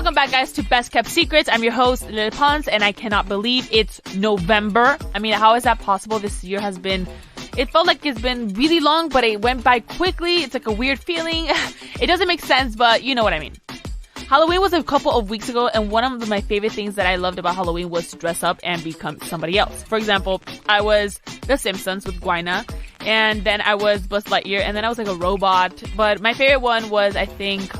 Welcome back, guys, to Best Kept Secrets. I'm your host, Lele Pons, and I cannot believe it's November. I mean, how is that possible? This year has been... It felt like it's been really long, but it went by quickly. It's like a weird feeling. It doesn't make sense, but you know what I mean. Halloween was a couple of weeks ago, and one of my favorite things that I loved about Halloween was to dress up and become somebody else. For example, I was The Simpsons with Gwyna, and then I was Buzz Lightyear, and then I was like a robot. But my favorite one was, I think,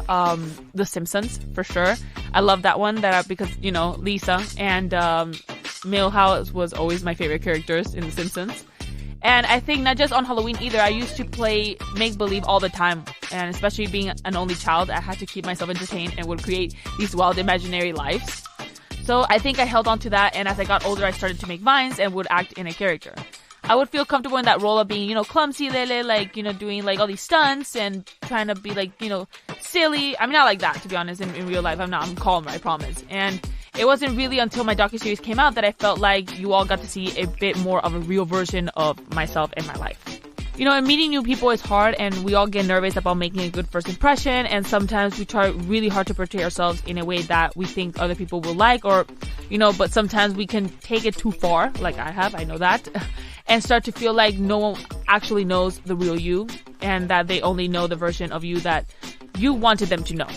The Simpsons, for sure. I love that one because, you know, Lisa and Milhouse was always my favorite characters in The Simpsons. And I think not just on Halloween either, I used to play make-believe all the time. And especially being an only child, I had to keep myself entertained and would create these wild imaginary lives. So I think I held on to that, and as I got older, I started to make vines and would act in a character. I would feel comfortable in that role of being, you know, clumsy Lele, like, you know, doing like all these stunts and trying to be like, you know, silly. I'm not like that, to be honest, in real life. I'm calm, I promise. And it wasn't really until my docuseries came out that I felt like you all got to see a bit more of a real version of myself and my life. You know, and meeting new people is hard, and we all get nervous about making a good first impression, and sometimes we try really hard to portray ourselves in a way that we think other people will like, or, you know, but sometimes we can take it too far, like I know that, and start to feel like no one actually knows the real you, and that they only know the version of you that you wanted them to know.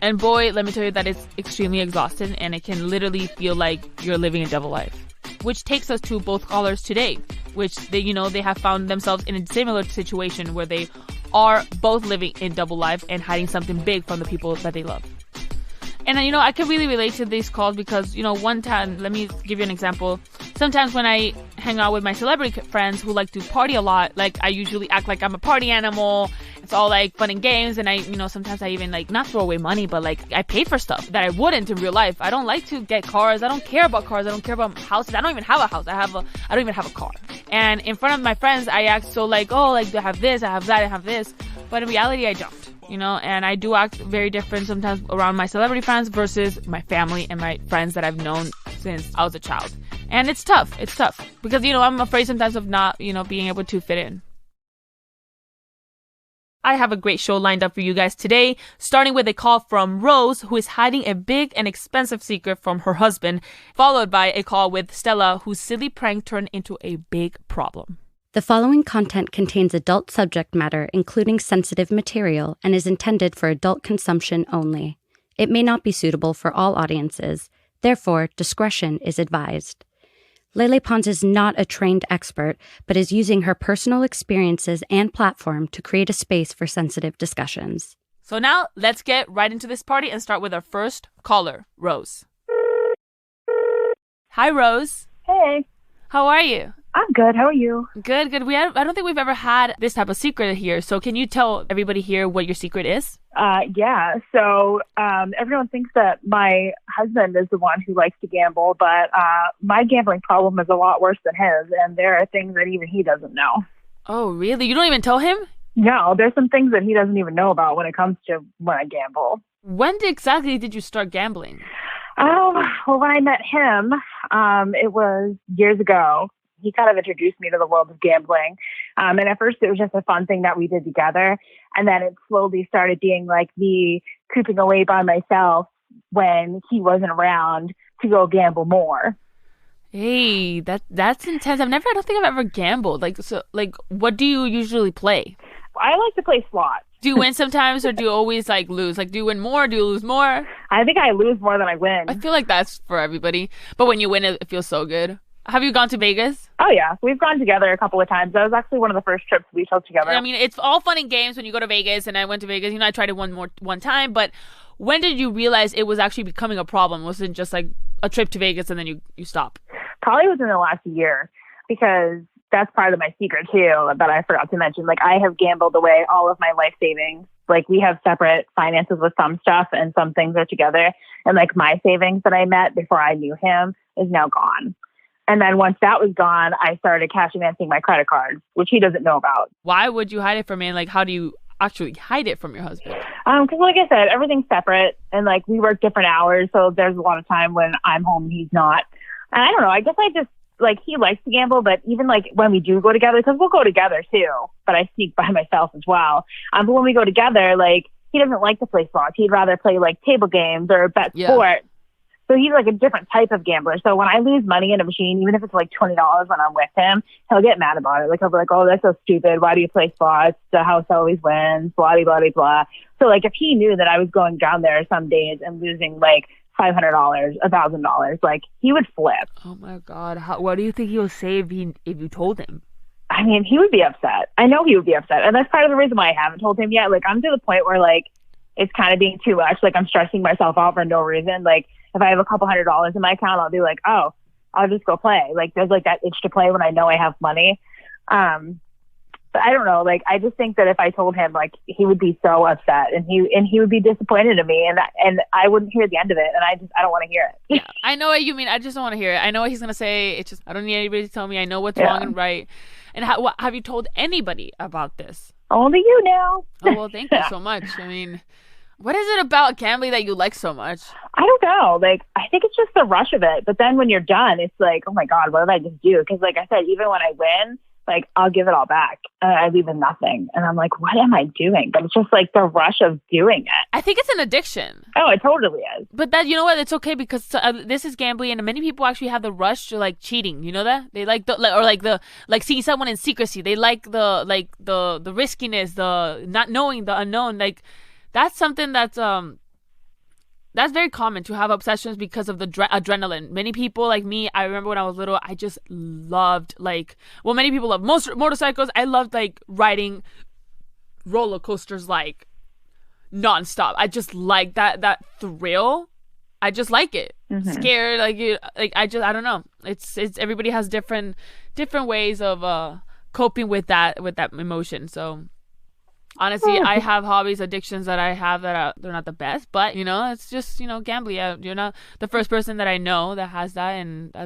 And boy, let me tell you that it's extremely exhausting, and it can literally feel like you're living a double life. Which takes us to both callers today, which they have found themselves in a similar situation where they are both living in double life and hiding something big from the people that they love. And, you know, I can really relate to these calls because, you know, one time, let me give you an example. Sometimes when I hang out with my celebrity friends who like to party a lot, like I usually act like I'm a party animal. It's all like fun and games. And sometimes I even like not throw away money, but like I pay for stuff that I wouldn't in real life. I don't like to get cars. I don't care about cars. I don't care about houses. I don't even have a house. I don't even have a car. And in front of my friends, I act so like, oh, like I have this, I have that, I have this. But in reality, I don't. You know, and I do act very different sometimes around my celebrity friends versus my family and my friends that I've known since I was a child. And it's tough. It's tough because, you know, I'm afraid sometimes of not, you know, being able to fit in. I have a great show lined up for you guys today, starting with a call from Rose, who is hiding a big and expensive secret from her husband, followed by a call with Stella, whose silly prank turned into a big problem. The following content contains adult subject matter, including sensitive material, and is intended for adult consumption only. It may not be suitable for all audiences. Therefore, discretion is advised. Lele Pons is not a trained expert, but is using her personal experiences and platform to create a space for sensitive discussions. So now, let's get right into this party and start with our first caller, Rose. Hi, Rose. Hey. How are you? I'm good. How are you? Good. I don't think we've ever had this type of secret here. So can you tell everybody here what your secret is? Yeah. So everyone thinks that my husband is the one who likes to gamble, but my gambling problem is a lot worse than his, and there are things that even he doesn't know. Oh, really? You don't even tell him? No, there's some things that he doesn't even know about when it comes to when I gamble. When exactly did you start gambling? Oh, well, when I met him, it was years ago. He kind of introduced me to the world of gambling. And at first it was just a fun thing that we did together. And then it slowly started being like me cooping away by myself when he wasn't around to go gamble more. Hey, that's intense. I don't think I've ever gambled. What do you usually play? I like to play slots. Do you win sometimes, or do you always like lose? Like, do you win more? Do you lose more? I think I lose more than I win. I feel like that's for everybody. But when you win, it feels so good. Have you gone to Vegas? Oh, yeah. We've gone together a couple of times. That was actually one of the first trips we took together. I mean, it's all fun and games when you go to Vegas, and I went to Vegas. You know, I tried it one time, but when did you realize it was actually becoming a problem? Was it just like a trip to Vegas and then you stop? Probably within the last year, because that's part of my secret, too, that I forgot to mention. Like, I have gambled away all of my life savings. Like, we have separate finances with some stuff, and some things are together. And, like, my savings that I met before I knew him is now gone. And then once that was gone, I started cash advancing my credit cards, which he doesn't know about. Why would you hide it from me? And, like, how do you actually hide it from your husband? Because like I said, everything's separate, and like we work different hours, so there's a lot of time when I'm home and he's not. And I don't know, I guess I just, like, he likes to gamble, but even like when we do go together, because we'll go together too, but I sneak by myself as well. But when we go together, like, he doesn't like to play slots. He'd rather play like table games or bet sports. So he's like a different type of gambler. So when I lose money in a machine, even if it's like $20 when I'm with him, he'll get mad about it. Like he'll be like, "Oh, that's so stupid. Why do you play slots? The house always wins, blah, blah, blah, blah." So like if he knew that I was going down there some days and losing like $500, $1,000, like he would flip. Oh my God. What do you think he'll say if you told him? I mean, he would be upset. I know he would be upset. And that's part of the reason why I haven't told him yet. Like I'm to the point where like it's kind of being too much. Like I'm stressing myself out for no reason. Like if I have a couple $100 in my account, I'll be like, "Oh, I'll just go play." Like there's like that itch to play when I know I have money. But I don't know. Like I just think that if I told him, like he would be so upset and he would be disappointed in me, and I wouldn't hear the end of it, and I don't want to hear it. Yeah, I know what you mean. I just don't want to hear it. I know what he's gonna say. It's just I don't need anybody to tell me. I know what's wrong and right. And have you told anybody about this? Only you now. Oh well, thank you so much. I mean, what is it about gambling that you like so much? I don't know. Like, I think it's just the rush of it. But then when you're done, it's like, oh my God, what did I just do? Because like I said, even when I win, like I'll give it all back. I leave with nothing. And I'm like, what am I doing? But it's just like the rush of doing it. I think it's an addiction. Oh, it totally is. But that, you know what? It's okay because this is gambling, and many people actually have the rush to like cheating. You know that they like seeing someone in secrecy. They like the riskiness, the not knowing, the unknown. Like that's something that's very common to have obsessions because of the adrenaline. Many people like me, I remember when I was little, I just loved many people love motorcycles. I loved like riding roller coasters like nonstop. I just like that thrill. I just like it. Mm-hmm. Scared, I don't know. It's everybody has different ways of coping with that emotion. So honestly, I have hobbies, addictions that I have they're not the best, but it's just gambling. You're not the first person that I know that has that, and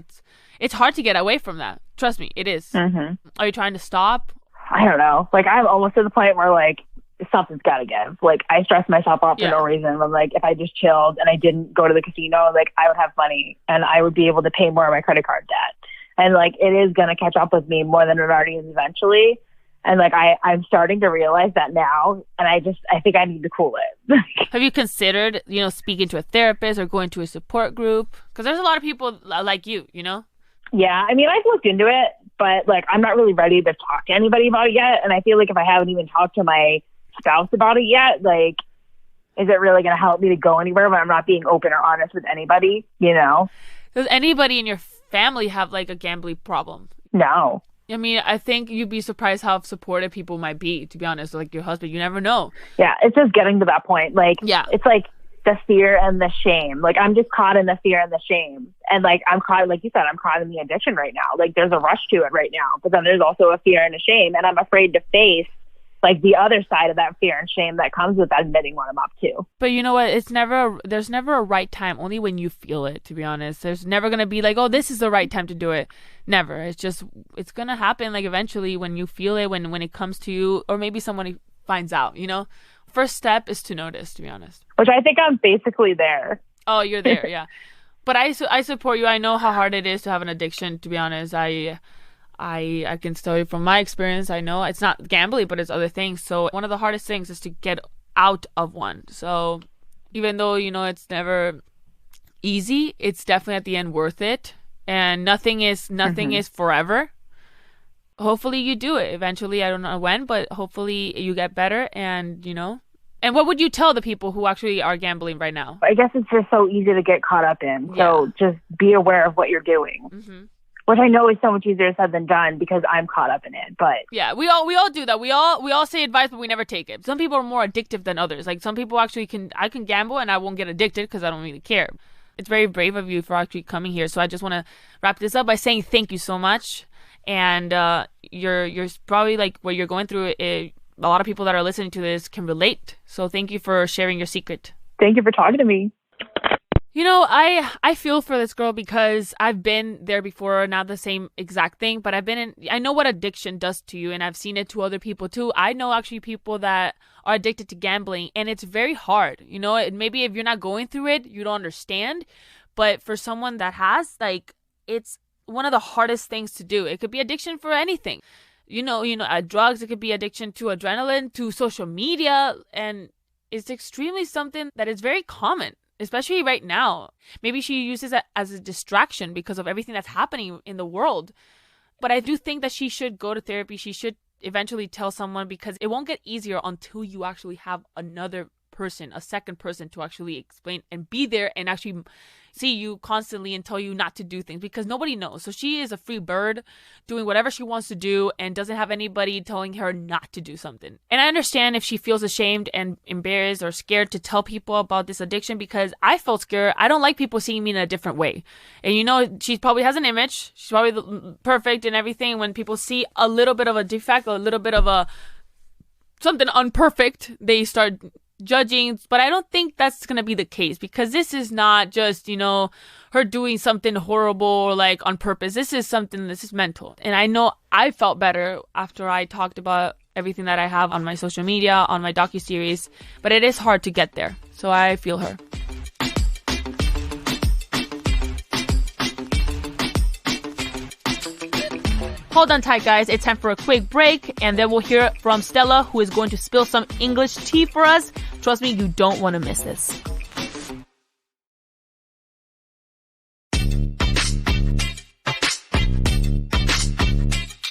it's hard to get away from that. Trust me, it is. Mm-hmm. Are you trying to stop? I don't know. Like I'm almost to the point where like something's got to give. Like I stress myself out for no reason. I'm like, if I just chilled and I didn't go to the casino, like I would have money and I would be able to pay more of my credit card debt. And like it is going to catch up with me more than it already is eventually. And like I'm starting to realize that now, and I think I need to cool it. Have you considered, speaking to a therapist or going to a support group? Because there's a lot of people like you, Yeah, I mean, I've looked into it, but like I'm not really ready to talk to anybody about it yet. And I feel like if I haven't even talked to my spouse about it yet, like, is it really going to help me to go anywhere when I'm not being open or honest with anybody? Does anybody in your family have like a gambling problem? No. I mean, I think you'd be surprised how supportive people might be, to be honest. Like your husband, you never know. Yeah, it's just getting to that point. Like, it's like the fear and the shame. Like, I'm just caught in the fear and the shame. And like, I'm caught, like you said, I'm caught in the addiction right now. Like, there's a rush to it right now. But then there's also a fear and a shame. And I'm afraid to face like the other side of that fear and shame that comes with admitting what I'm up to. But you know what? There's never a right time, only when you feel it, to be honest. There's never going to be like, oh, this is the right time to do it. Never. It's going to happen like eventually when you feel it, when it comes to you, or maybe someone finds out, First step is to notice, to be honest. Which I think I'm basically there. Oh, you're there, yeah. But I support you. I know how hard it is to have an addiction, to be honest. I can tell you from my experience, I know it's not gambling, but it's other things. So one of the hardest things is to get out of one. So even though, it's never easy, it's definitely at the end worth it. And nothing is forever. Hopefully you do it eventually. I don't know when, but hopefully you get better and, And what would you tell the people who actually are gambling right now? I guess it's just so easy to get caught up in. So just be aware of what you're doing. Mm-hmm. Which I know is so much easier said than done because I'm caught up in it. But yeah, we all do that. We all say advice, but we never take it. Some people are more addictive than others. Like some people actually I can gamble and I won't get addicted because I don't really care. It's very brave of you for actually coming here. So I just want to wrap this up by saying thank you so much. And you're probably like what you're going through. A lot of people that are listening to this can relate. So thank you for sharing your secret. Thank you for talking to me. I feel for this girl because I've been there before, not the same exact thing, but I know what addiction does to you, and I've seen it to other people too. I know actually people that are addicted to gambling, and it's very hard. Maybe if you're not going through it, you don't understand, but for someone that has, like, it's one of the hardest things to do. It could be addiction for anything. Drugs, it could be addiction to adrenaline, to social media, and is extremely something that is very common, especially right now. Maybe she uses it as a distraction because of everything that's happening in the world. But I do think that she should go to therapy. She should eventually tell someone, because it won't get easier until you actually have another person, a second person, to actually explain and be there and actually see you constantly and tell you not to do things, because nobody knows. So she is a free bird doing whatever she wants to do and doesn't have anybody telling her not to do something. And I understand if she feels ashamed and embarrassed or scared to tell people about this addiction, because I felt scared. I don't like people seeing me in a different way. And you know, she probably has an image. She's probably perfect and everything. When people see a little bit of a defect or a little bit of a something unperfect, they start judging. But I don't think that's going to be the case, because this is not just, you know, her doing something horrible or like on purpose. This is mental. And I know I felt better after I talked about everything that I have on my social media, on my docuseries, but it is hard to get there. So I feel her. Hold on tight, guys. It's time for a quick break, and then we'll hear from Stella, who is going to spill some English tea for us. Trust me, you don't want to miss this.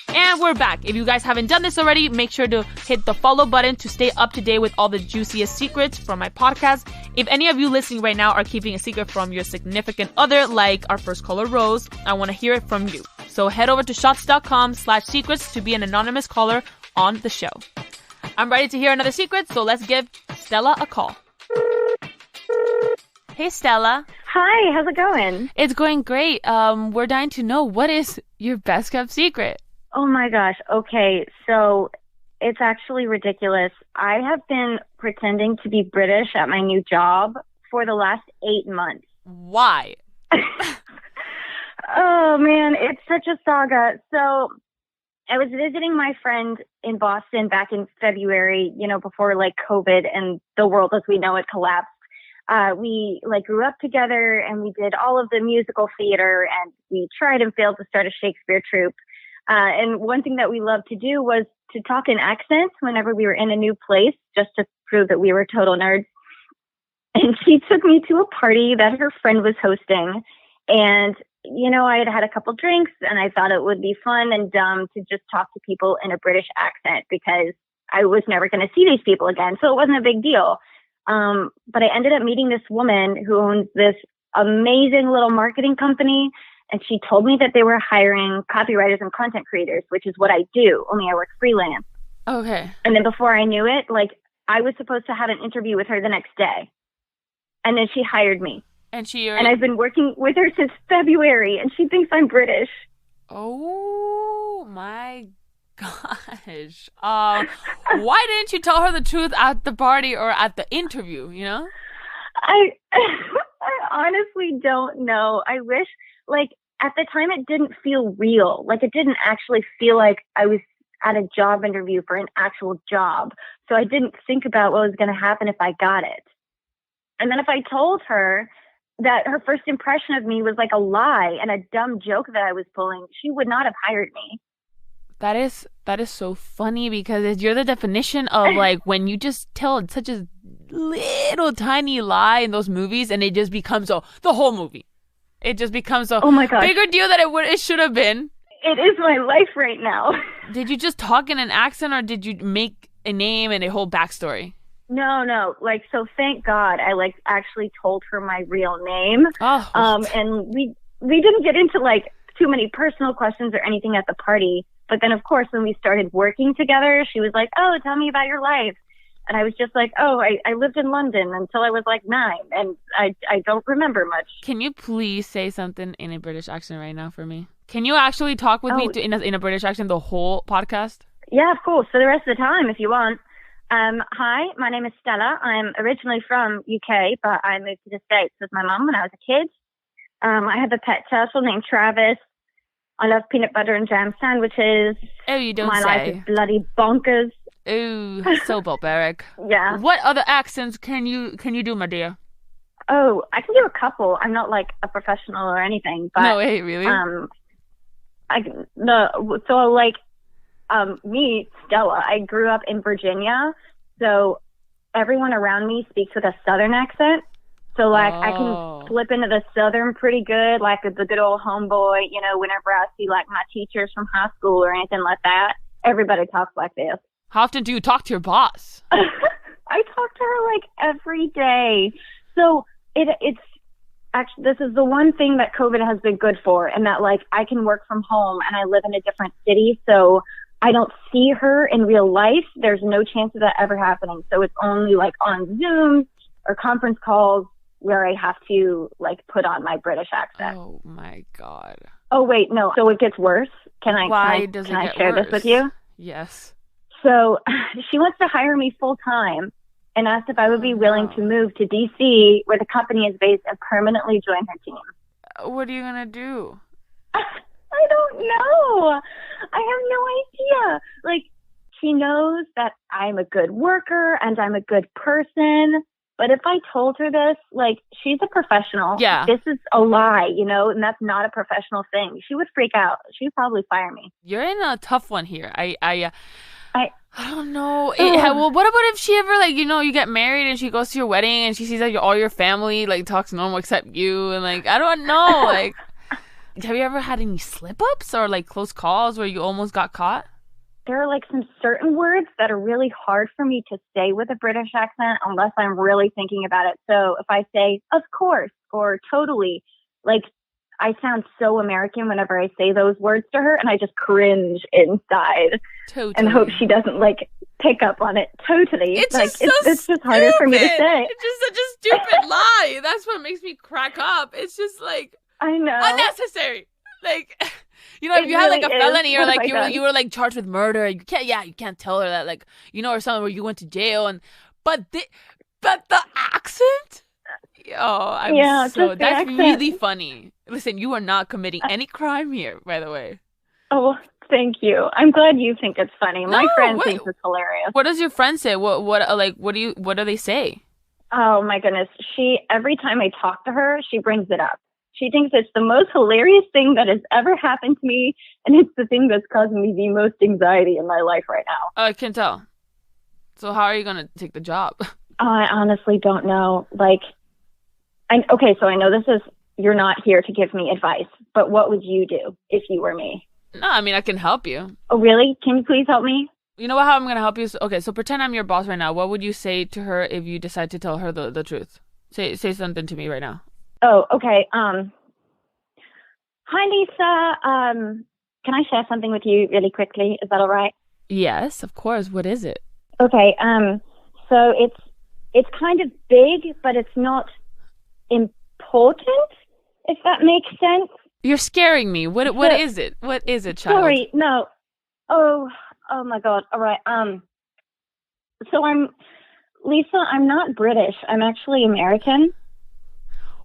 And we're back. If you guys haven't done this already, make sure to hit the follow button to stay up to date with all the juiciest secrets from my podcast. If any of you listening right now are keeping a secret from your significant other, like our first caller, Rose, I want to hear it from you. So head over to shots.com/secrets to be an anonymous caller on the show. I'm ready to hear another secret, so let's give Stella a call. Hey, Stella. Hi, how's it going? It's going great. We're dying to know, what is your best kept secret? Oh my gosh. Okay, so it's actually ridiculous. I have been pretending to be British at my new job for the last 8 months. Why? Oh man, it's such a saga. So I was visiting my friend in Boston back in February, you know, before like COVID and the world as we know it collapsed. We like grew up together and we did all of the musical theater, and we tried and failed to start a Shakespeare troupe. And one thing that we loved to do was to talk in accents whenever we were in a new place, just to prove that we were total nerds. And she took me to a party that her friend was hosting. And, you know, I had had a couple drinks and I thought it would be fun and dumb to just talk to people in a British accent, because I was never going to see these people again. So it wasn't a big deal. But I ended up meeting this woman who owns this amazing little marketing company. And she told me that they were hiring copywriters and content creators, which is what I do, only I work freelance. Okay. And then before I knew it, like, I was supposed to have an interview with her the next day. And then she hired me. And and I've been working with her since February, and she thinks I'm British. Oh my gosh. Why didn't you tell her the truth at the party or at the interview, you know? I honestly don't know. I wish, like, at the time it didn't feel real. Like, it didn't actually feel like I was at a job interview for an actual job. So I didn't think about what was going to happen if I got it. And then if I told her that her first impression of me was like a lie and a dumb joke that I was pulling, she would not have hired me. That is so funny, because you're the definition of like when you just tell such a little tiny lie in those movies and it just becomes the whole movie. It just becomes a oh my gosh. bigger deal than it should have been. It is my life right now. Did you just talk in an accent, or did you make a name and a whole backstory? No. Like, so thank God I like actually told her my real name. Oh. And we didn't get into like too many personal questions or anything at the party. But then, of course, when we started working together, she was like, oh, tell me about your life. And I was just like, oh, I lived in London until I was like 9. And I don't remember much. Can you please say something in a British accent right now for me? Can you actually talk with me in a British accent the whole podcast? Yeah, of course. For the rest of the time, if you want. Hi, my name is Stella. I'm originally from UK, but I moved to the States with my mum when I was a kid. I have a pet turtle named Travis. I love peanut butter and jam sandwiches. Oh, you don't say. My life is bloody bonkers. Ooh, so barbaric. Yeah. What other accents can you do, my dear? Oh, I can do a couple. I'm not like a professional or anything, but no way, really? Me, Stella, I grew up in Virginia, so everyone around me speaks with a Southern accent. So, like, I can slip into the Southern pretty good, like the good old homeboy, you know, whenever I see, like, my teachers from high school or anything like that. Everybody talks like this. How often do you talk to your boss? I talk to her, like, every day. So, it's actually, this is the one thing that COVID has been good for, and that, like, I can work from home and I live in a different city. So, I don't see her in real life. There's no chance of that ever happening. So, it's only, like, on Zoom or conference calls where I have to, like, put on my British accent. Oh, my God. Oh, wait, no. So it gets worse? Can I share worse? This with you? Yes. So she wants to hire me full time and asked if I would be willing to move to D.C., where the company is based, and permanently join her team. What are you going to do? I don't know. I have no idea. Like, she knows that I'm a good worker and I'm a good person. But if I told her this, like, she's a professional. Yeah. This is a lie, you know, and that's not a professional thing. She would freak out. She'd probably fire me. You're in a tough one here. I don't know. Well, what about if she ever, like, you know, you get married and she goes to your wedding and she sees that all your family, like, talks normal except you, and, like, I don't know. Like, have you ever had any slip-ups or, like, close calls where you almost got caught? There are, like, some certain words that are really hard for me to say with a British accent unless I'm really thinking about it. So if I say, of course, or totally, like, I sound so American whenever I say those words to her, and I just cringe inside. Totally. And hope she doesn't, like, pick up on it. Totally. It's like, just so it's just harder for me to say. It's just such a stupid lie. That's what makes me crack up. It's just, like, I know. unnecessary. Like, you know, if you had, like, a felony or, like, you were like charged with murder, you can't tell her that, like, you know, or something where you went to jail, but the accent? That's accent. really funny. Listen, you are not committing any crime here, by the way. Oh, thank you. I'm glad you think it's funny. My friend thinks it's hilarious. What does your friend say? What do they say? Oh my goodness. Every time I talk to her, she brings it up. She thinks it's the most hilarious thing that has ever happened to me, and it's the thing that's causing me the most anxiety in my life right now. I can tell. So how are you going to take the job? I honestly don't know. Like, so I know you're not here to give me advice, but what would you do if you were me? No, I mean, I can help you. Oh, really? Can you please help me? You know how I'm going to help you? Okay, so pretend I'm your boss right now. What would you say to her if you decide to tell her the truth? Say something to me right now. Oh, okay. Hi, Lisa. Can I share something with you really quickly? Is that all right? Yes, of course. What is it? Okay. So it's kind of big, but it's not important, if that makes sense. You're scaring me. What is it? What is it, child? Sorry, no. Oh my God. All right. So Lisa, I'm not British. I'm actually American.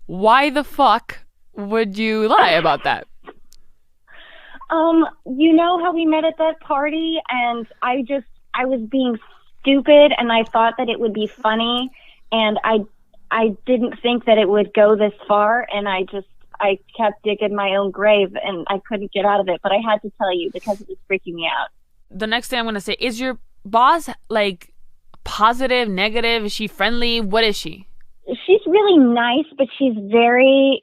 Why the fuck would you lie about that? You know how we met at that party, and I was being stupid, and I thought that it would be funny, and I didn't think that it would go this far, and I kept digging my own grave, and I couldn't get out of it, but I had to tell you because it was freaking me out. The next thing I'm going to say, is your boss, like, positive, negative? Is she friendly? What is she? She's really nice, but she's very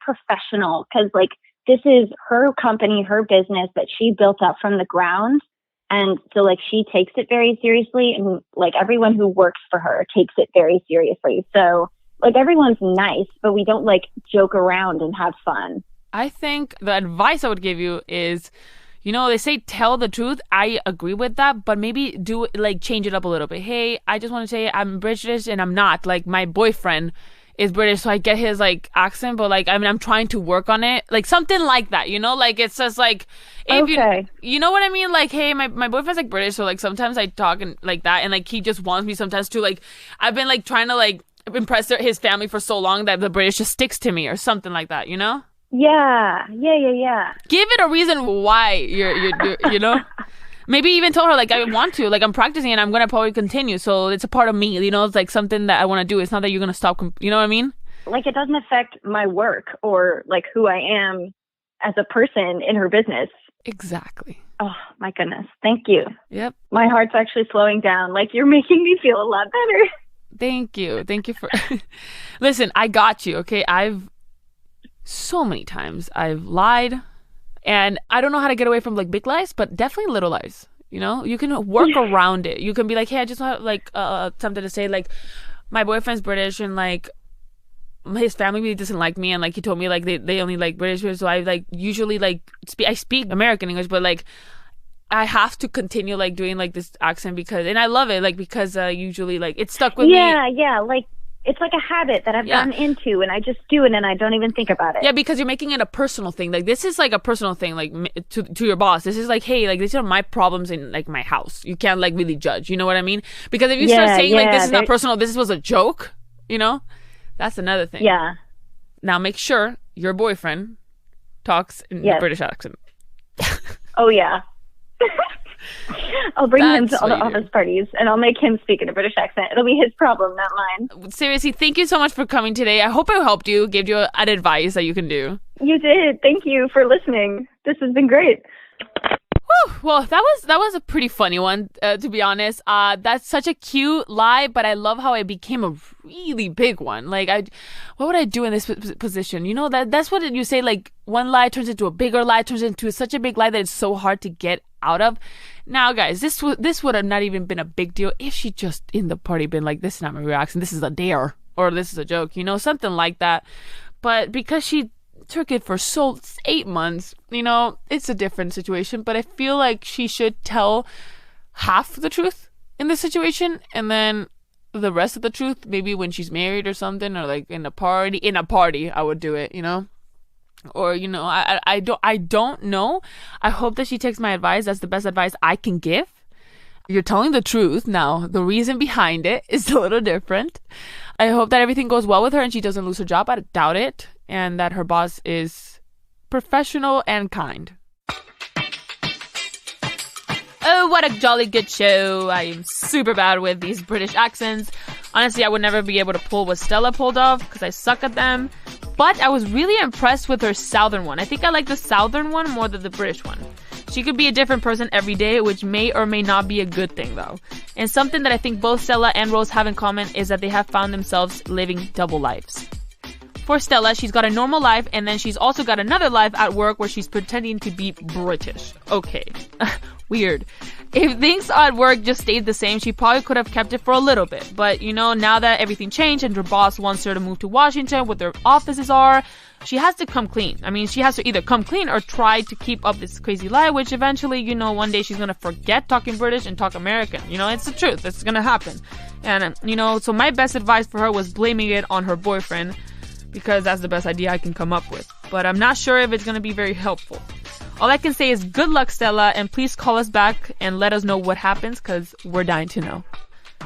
professional, because, like, this is her company, her business that she built up from the ground. And so, like, she takes it very seriously, and, like, everyone who works for her takes it very seriously. So, like, everyone's nice, but we don't, like, joke around and have fun. I think the advice I would give you is, you know, they say tell the truth. I agree with that, but maybe change it up a little bit. Hey, I just want to say I'm British and I'm not. Like, my boyfriend is British, so I get his, like, accent, but, like, I mean, I'm trying to work on it. Like, something like that, you know? Like, it's just, like, if you know what I mean? Like, hey, my boyfriend's, like, British, so, like, sometimes I talk and like that, and, like, he just wants me sometimes to, like, I've been, like, trying to, like, impress his family for so long that the British just sticks to me or something like that, you know? Yeah. Give it a reason why you're you know? Maybe even tell her, like, I want to, like, I'm practicing and I'm going to probably continue. So it's a part of me, you know? It's, like, something that I want to do. It's not that you're going to stop, you know what I mean? Like, it doesn't affect my work or, like, who I am as a person in her business. Exactly. Oh, my goodness. Thank you. Yep. My heart's actually slowing down. Like, you're making me feel a lot better. Thank you. Thank you for... Listen, I got you, okay? So many times I've lied, and I don't know how to get away from like big lies, but definitely little lies. You know, you can work around it. You can be like, hey, I just have like something to say, like my boyfriend's British, and like his family really doesn't like me, and like he told me like they only like British, so I like usually like I speak American English, but like I have to continue like doing like this accent because, and I love it, like because usually like it's stuck with me. Yeah, like it's like a habit that I've gotten into, and I just do it, and I don't even think about it. Yeah, because you're making it a personal thing. Like this is like a personal thing, like to your boss. This is like, hey, like these are my problems in like my house. You can't like really judge. You know what I mean? Because if you start saying like this is not personal, this was a joke. You know, that's another thing. Yeah. Now make sure your boyfriend talks in a British accent. Oh yeah. I'll bring him to all the office parties, and I'll make him speak in a British accent. It'll be his problem, not mine. Seriously, thank you so much for coming today. I hope I helped you, gave you an advice that you can do. You did. Thank you for listening. This has been great. Whew. Well, that was a pretty funny one, to be honest. That's such a cute lie, but I love how it became a really big one. Like, what would I do in this position? You know, that's what you say, like, one lie turns into a bigger lie, turns into such a big lie that it's so hard to get out of. Now, guys, this would have not even been a big deal if she just in the party been like, this is not my real accent, this is a dare, or this is a joke, you know, something like that. But because she took it for 8 months, you know, it's a different situation. But I feel like she should tell half the truth in this situation, and then the rest of the truth maybe when she's married or something, or like in a party I would do it, you know. Or, you know, I don't know. I hope that she takes my advice. That's the best advice I can give. You're telling the truth. Now, the reason behind it is a little different. I hope that everything goes well with her and she doesn't lose her job. I doubt it. And that her boss is professional and kind. Oh, what a jolly good show. I am super bad with these British accents. Honestly, I would never be able to pull what Stella pulled off because I suck at them. But I was really impressed with her southern one. I think I like the southern one more than the British one. She could be a different person every day, which may or may not be a good thing, though. And something that I think both Stella and Rose have in common is that they have found themselves living double lives. For Stella, she's got a normal life, and then she's also got another life at work where she's pretending to be British. Okay. Weird. If things at work just stayed the same, she probably could have kept it for a little bit. But, you know, now that everything changed and her boss wants her to move to Washington where their offices are, she has to come clean. I mean, she has to either come clean or try to keep up this crazy lie, which eventually, you know, one day she's going to forget talking British and talk American. You know, it's the truth. It's going to happen. And, you know, so my best advice for her was blaming it on her boyfriend, because that's the best idea I can come up with. But I'm not sure if it's going to be very helpful. All I can say is good luck, Stella, and please call us back and let us know what happens, because we're dying to know.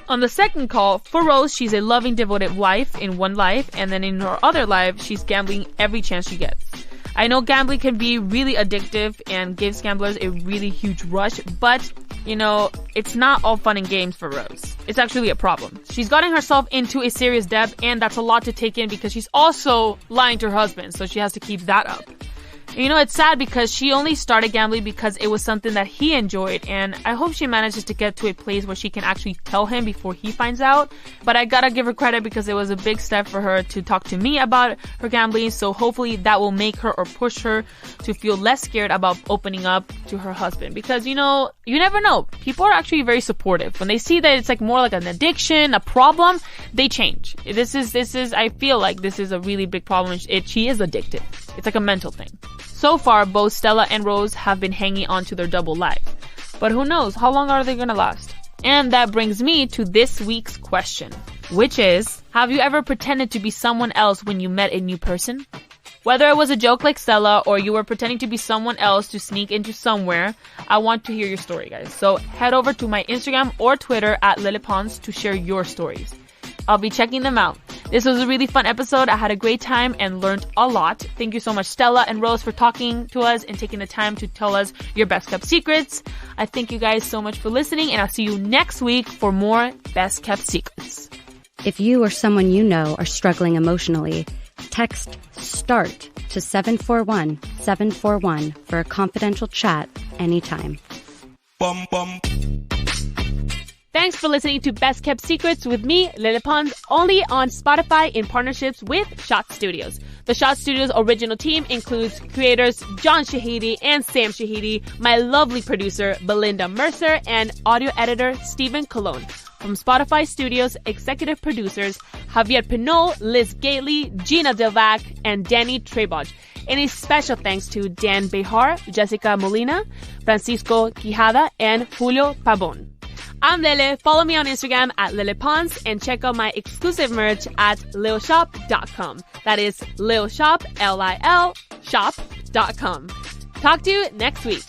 On the second call, for Rose, she's a loving, devoted wife in one life, and then in her other life, she's gambling every chance she gets. I know gambling can be really addictive and gives gamblers a really huge rush, but, you know, it's not all fun and games for Rose. It's actually a problem. She's gotten herself into a serious debt, and that's a lot to take in because she's also lying to her husband, so she has to keep that up. You know, it's sad because she only started gambling because it was something that he enjoyed, and I hope she manages to get to a place where she can actually tell him before he finds out. But I gotta give her credit because it was a big step for her to talk to me about her gambling, so hopefully that will make her or push her to feel less scared about opening up to her husband. Because, you know, you never know. People are actually very supportive. When they see that it's like more like an addiction, a problem, they change. This is, I feel like this is a really big problem. She is addicted. It's like a mental thing. So far, both Stella and Rose have been hanging on to their double life. But who knows? How long are they gonna last? And that brings me to this week's question, which is, have you ever pretended to be someone else when you met a new person? Whether it was a joke like Stella or you were pretending to be someone else to sneak into somewhere, I want to hear your story, guys. So head over to my Instagram or Twitter at Lele Pons to share your stories. I'll be checking them out. This was a really fun episode. I had a great time and learned a lot. Thank you so much, Stella and Rose, for talking to us and taking the time to tell us your best kept secrets. I thank you guys so much for listening, and I'll see you next week for more best kept secrets. If you or someone you know are struggling emotionally, text START to 741-741 for a confidential chat anytime. Thanks for listening to Best Kept Secrets with me, Lele Pons, only on Spotify in partnerships with Shot Studios. The Shot Studios original team includes creators John Shahidi and Sam Shahidi, my lovely producer Belinda Mercer, and audio editor Stephen Colon. From Spotify Studios, executive producers Javier Pinot, Liz Gately, Gina Delvac, and Danny Treboj. And a special thanks to Dan Behar, Jessica Molina, Francisco Quijada, and Julio Pabon. I'm Lele. Follow me on Instagram at Lele Pons and check out my exclusive merch at lilshop.com. That is lilshop, Lil shop.com. Talk to you next week.